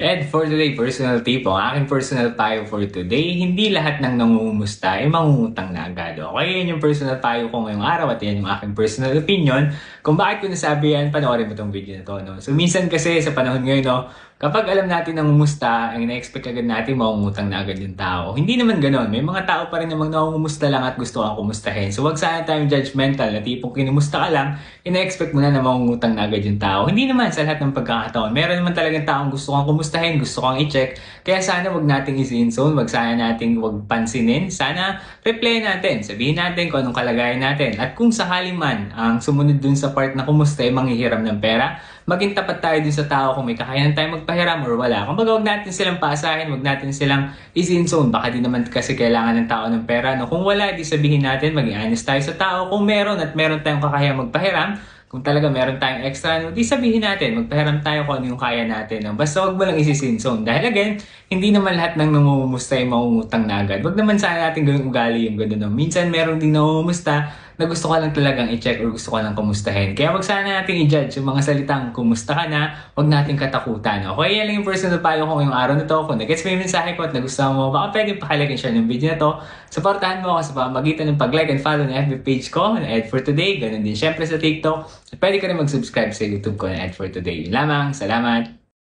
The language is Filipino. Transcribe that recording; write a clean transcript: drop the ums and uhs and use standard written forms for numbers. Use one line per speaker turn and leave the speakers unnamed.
And for today, personal tip, ang aking personal payo for today, hindi lahat ng nangungumusta ay mangungutang na agad. Okay, yan yung personal payo ko ngayong araw at yan yung aking personal opinion. Kung bakit ko nasabi yan, panoorin mo tong video na to. No? So minsan kasi sa panahon ngayon, no, kapag alam natin nangungumusta, ang ina-expect agad natin mangungutang na agad yung tao. Hindi naman ganon. May mga tao pa rin namang nangungumusta lang at gusto kang kumustahin. So wag sana tayong judgmental na tipong kinumusta ka lang, ina-expect mo na mangungutang na agad yung tao. Hindi naman sa lahat ng pagkakataon. Meron naman talagang taong gusto kang kumustahin, gusto kang i-check. Kaya sana wag nating i-in zone, wag sana nating wag pansinin. Sana replay natin, sabihin natin kung anong kalagayan natin. At kung sakali man ang sumunod dun sa part na kumusta ay manghihiram ng pera, maging tapat tayo dun sa tao kung may kakayanan tayo magpahiram or wala. Kung baga, wag natin silang paasahin, wag natin silang i-in zone. Baka di naman kasi kailangan ng tao ng pera. No? Kung wala, di sabihin natin, maging honest tayo sa tao. Kung meron at meron tayong kakayang magpahiram, kung talaga meron tayong extra, no, di sabihin natin, magpahiram tayo kung ano yung kaya natin. No? Basta wag mo lang isi-sinzone. Dahil again, hindi naman lahat ng nangungumusta ay mangungutang na agad. Wag naman sana natin gawing ugali yung gano'n. No? Minsan meron din nangungumusta na gusto ka lang talagang i-check or gusto ka lang kumustahin. Kaya wag sana natin i-judge yung mga salitang kumusta ka na, wag natin katakutan. Okay, yan lang yung personal payo ko ngayong araw na to. Kung nag-gets mo yung mensahe ko at nagustuhan mo, baka pwede pakilike and share ng video na to. Supportahan mo ako sa pamamagitan ng pag-like and follow ng FB page ko na Ed for Today. Ganun din syempre sa TikTok. At pwede ka rin mag-subscribe sa YouTube ko na Ed for Today. Yun lamang. Salamat!